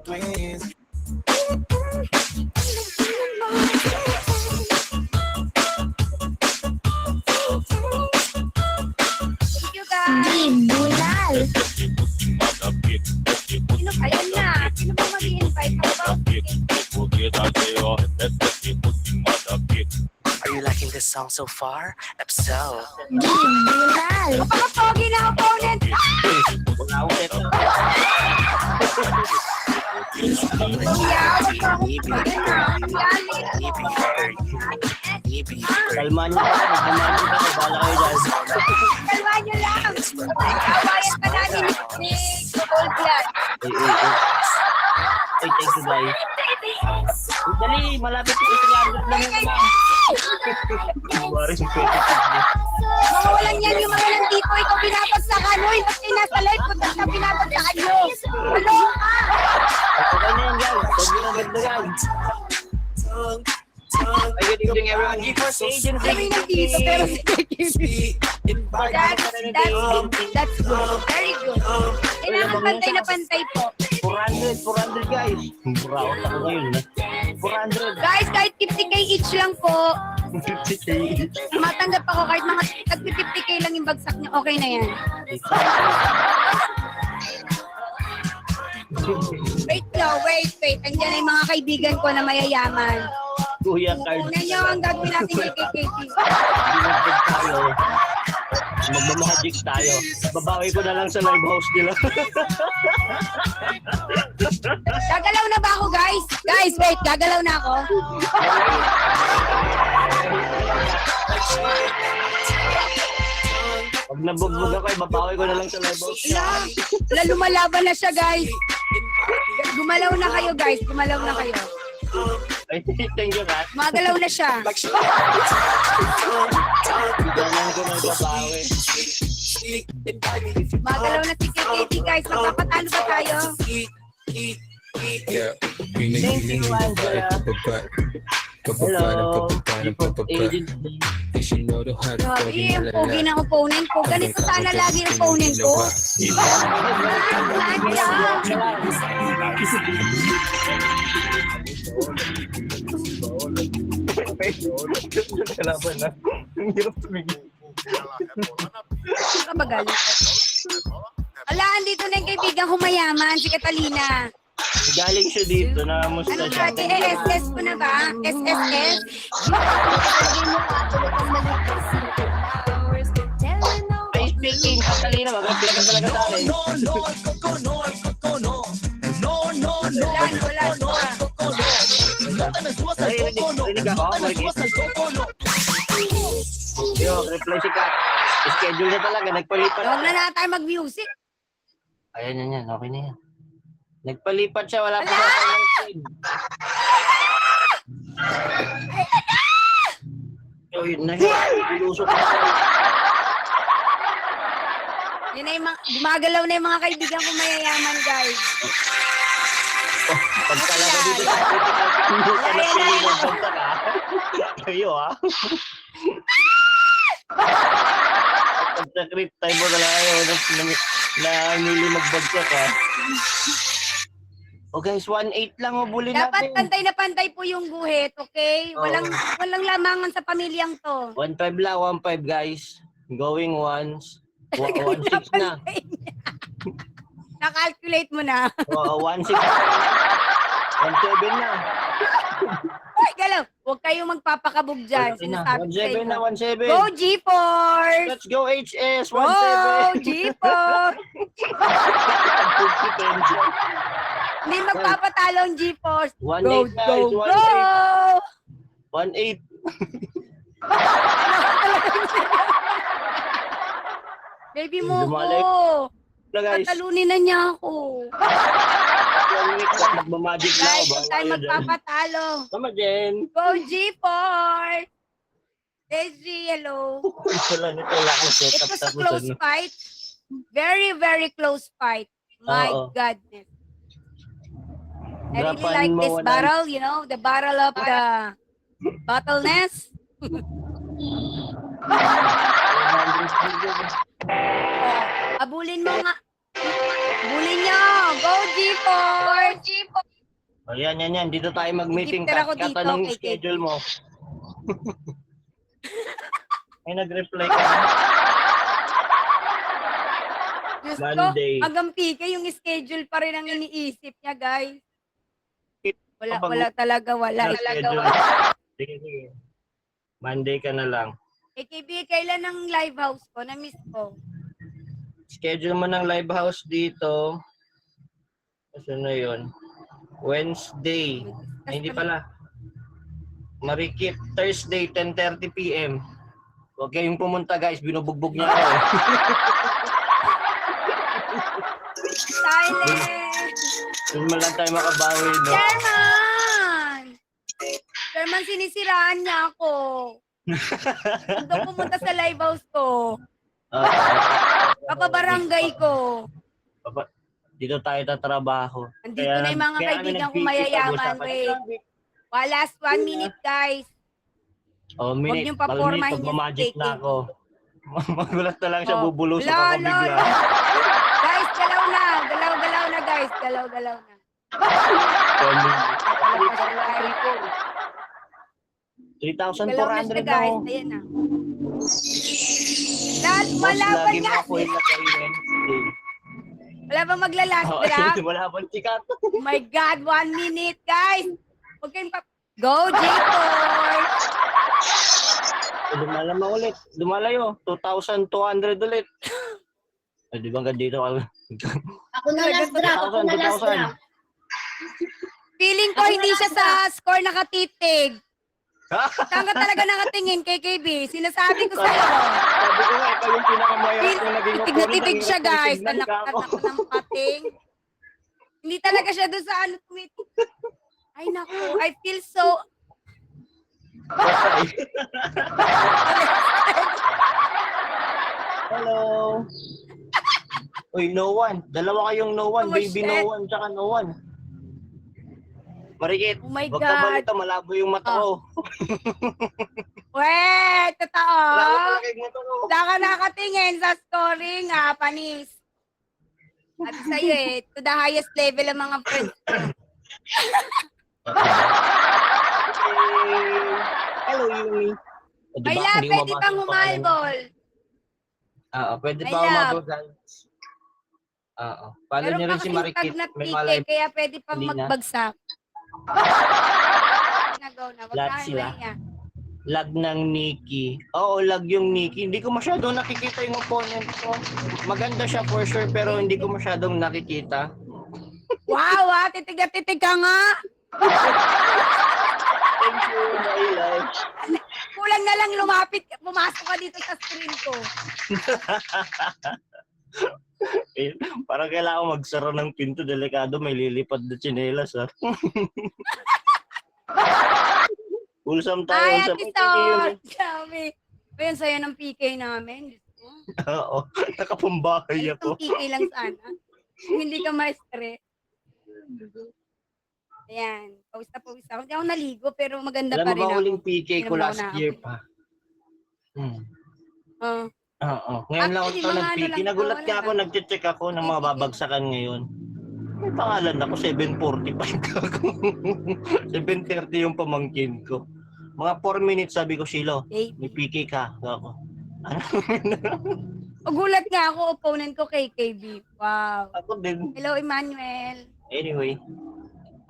twins. Thank you guys. Bulal. Sino? Ayun na. Sino ba mag-i-invite? Ako ba? Are you liking this song so far? If so, Bulal. Kapag-pogi na opponent. Kalman nyo ka, magdamani ka, bala kayo dyan. Kalma nyo lang. Awayan pa namin ni Gold Blood. Ay, thank you guys. Dali, malapit ko 300 lang yun lang. Waris yung Mga walang yan yung mga nandito. Ikaw pinapagsakan. Uy, ba't kayo nasa live? Ba't ka pinapagsakan nyo? Ano? Okay na yan guys, huwag nyo nang gagdagan. Ay, good evening everyone. GeForce Agency. Kami nandito pero that's good. Very good. Kailangan pantay na pantay po. 400 guys. Buraot ako ngayon. 400. Guys, kahit 50k each lang po. 50k. Matanggap ako kahit mga 50k lang yung bagsak niyo. Okay na yan. Wait no, wait. Andiyan na yung mga kaibigan ko na mayayaman. Kuya Card. Una nyo ang gagawin natin kay KKT. Binagdag tayo. Magmamagic tayo. Babawi ko na lang sa live house nila. Gagalaw na ba ako, guys? Guys, wait. Gagalaw na ako. Pag nabugbog ako, babawi ko na lang sa live house. Wala, lumalaban na siya, guys. Gumalaw na kayo, guys. Gumalaw na kayo. Ay, thank you, Kat. Magalaw na siya. Ganyan ko na babawi. Magalaw na si KKT, guys. Magpapatalo ba tayo? Yeah, Thank you, Angela. Hello. GeForce Agency. Grabe, ang pogi ng opponent ko. Ganito sana lagi ang opponent ko. Kalaban na. Ang hirap tumigil. Kabagal. Ala, andito na yung kaibigan ko mayaman, si Catalina. Galing siya dito, nakamusta Ano siya. ba? SSS ko na ba? SSS? Ay, speaking, Catalina, magkapila ka talaga sa akin. Ay, rinig ako, Margit. Yo, reply si Kat. Schedule na talaga, nagpalipat. Huwag na tayo mag-music. Ayan, yan, okay na yan. Nagpalipat siya, wala pa sa ng screen. Oh, yun na yun. Ilusok na siya. Yun na yung mga, gumagalaw na yung mga kaibigan ko mayayaman, guys. Oh, pagkalaga dito sa critical hindi ka napili ng bagsak, ha? Kayo, ha? Pagsa-crit time mo na lang ayaw na nili magbagsak, ha? O guys, 1-8 lang mabuli Dapat natin. pantay na pantay po yung guhit, okay? Walang lamangan sa pamilyang to. 1-5 lang, 1-5 guys. Going once. 1-6 na. Na-calculate mo na. 1-6 1-7 na. Uy, galaw. Huwag kayong magpapakabog dyan. 1-7 na, 1-7. Go, G-Force! Let's go, HS! 1-7. Go, G-Force! Hindi magpapatalo ang G-Force. 1-8 guys, 1-8. 1-8. Baby mo Dumalik. ko. Na guys, Patalunin na niya ako. magmamagic na Guys, ako. huwag tayo magpapatalo. Tama, Jen. Go, G-Force! Daisy, hello. Wala nito, wala akong It setup. was a close fight. Very, very close fight. My Oo. goodness. I really Drapan like mo, this wala. battle, you know, the battle of the bottleness. Abulin mo nga. Abulin nyo. Go, G4! O yan. Dito tayo mag-meeting. Gifter ako dito, Katanong yung kay KK. schedule mo. May nag-reply ka na. Diyos Monday. ko, hanggang PK yung schedule pa rin ang iniisip niya, guys. Wala talaga, wala. Schedule. Sige. Monday ka na lang. KKB, kailan ang live house ko? Na-miss ko. Schedule mo ng live house dito. Kasi na yun. Wednesday. Ay, hindi pala. Marikit. Thursday, 10:30 p.m. Huwag kayong pumunta, guys. Binubugbog niya ako. Silent! Doon mo lang tayo makabawi, no? Sherman, sinisiraan niya ako. Huwag pumunta sa live house ko. Kapabarangay ko. Dito tayo tatrabaho. Andito na yung mga kaibigan ko mayayaman. Wait. Last 1 minute, guys. Oh, Huwag minute. niyong papormahin Pag yung magic na taking. ako. Magulat na lang siya, bubulusan ako Lalo. bigla. Guys, galaw na. Galaw na, guys. Galaw na. 3,400 Galaw na siya, guys. na. Ayan na. Lahat, Boss, wala pa lagi nga. mo ako yung naka-Wednesday. Wala pa magla-last draft. Wala pa sikat. Oh my God, 1 minute, guys. Huwag kayong Go, J4! Lumalama ulit. Lumalayo. 2,200 ulit. Ay, di ba hanggang dito? Ako na last drop. Ako na last 2,000. drop. Feeling ko hindi siya sa score nakatitig. Saan ka talaga nakatingin, KKB? Sinasabi ko sa'yo. Sabi ko nga, ikaw yung pinakamayarap na naging Titig na titig siya, guys. Tingnan ka Anak ako. ng pating. Hindi talaga siya doon sa ano tumitig. Ay, naku. I feel so... Hello. Uy, no one. Dalawa kayong no one. Oh, Baby shit. no one, tsaka no one. Marikit, Oh my huwag ka God. balito. Malabo yung mata ko. Wait, totoo. Malabo talaga yung mata ko. Saan ka nakatingin sa scoring, panis? Sabi sa'yo to the highest level ang mga friends. Hello, Yumi. O, diba? Ay, love, Hindi ko pwede mabasa pang yung pangalan mo. humalbol. Pwede Ay, pa love. umabot, guys. Follow Meron niyo pa rin si kasing Marikit. tag na May tike, malay. kaya pwede pang Hindi na. magbagsak. Nagaw na, wag Lahat na sila. niya. Lag ng Nikki. Oo, lag yung Nikki. Hindi ko masyadong nakikita yung opponent ko. Maganda siya for sure, pero hindi ko masyadong nakikita. Wow, titig na titig ka nga. Thank you, my love. Kulang na lang pumasok ka dito sa screen ko. Parang kailangan magsara ng pinto. Delikado, may lilipad na tsinelas. Ulsam tayo. Ay, Ulsam. Ate Star. Sabi. Ayun, saya ng PK namin. Oo, nakapambahay ako. Itong PK lang sana. Kung hindi ka ma-stress. Ayan. Pawis na pawis ako. Hindi ako naligo, pero maganda Alam pa mo rin ba ako. uling PK ko Hindi naman last ako year naamoy. pa? Oh. Oo. Ngayon lang Actually, ako mga ano nag-PK. lang to, Nagulat wala ka ako, lang. nag-check ako ng mga PK. babagsakan ngayon. May pangalan ako, 7:45 ako. 7:30 yung pamangkin ko. Mga 4 minutes sabi ko, Shilo, may PK ka. Ako. Gulat nga ako, opponent ko KKB. Wow. Ako din. Hello, Emmanuel. Anyway.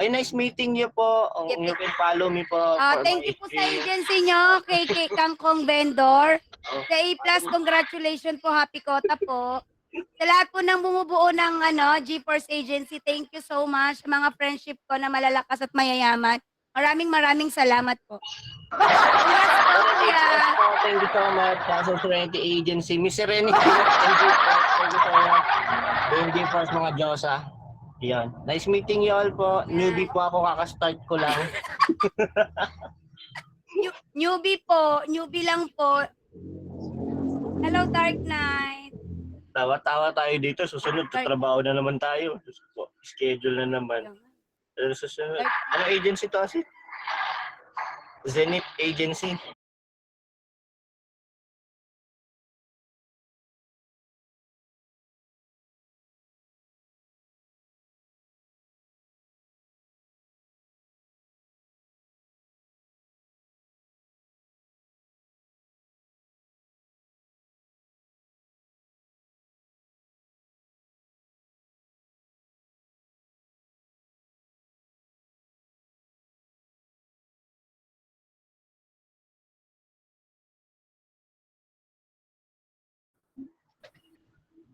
Ay, nice meeting niyo po. You can follow me po. for Thank my you po sa stream. agency nyo, KK Kangkong Vendor. Sa A+, congratulations po, Happy Kota po. Sa lahat po ng bumubuo ng GeForce Agency, thank you so much. Sa mga friendship ko na malalakas at mayayaman. Maraming salamat po. Congrats po, kuya. Thank you so much. Castle Serenity Agency. Miss Serenity. Thank you po. Thank you so much. Thank you for mga Diyosa. Yan. Nice meeting you all po. Newbie po ako. Kakastart ko lang. Newbie lang po. Hello, Dark Knight. Tawa-tawa tayo dito. Susunod, tatrabaho na naman tayo. Schedule na naman. Susunod. Ano agency to kasi? Zenith Agency.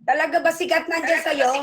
Talaga ba sikat nandiyan sa'yo?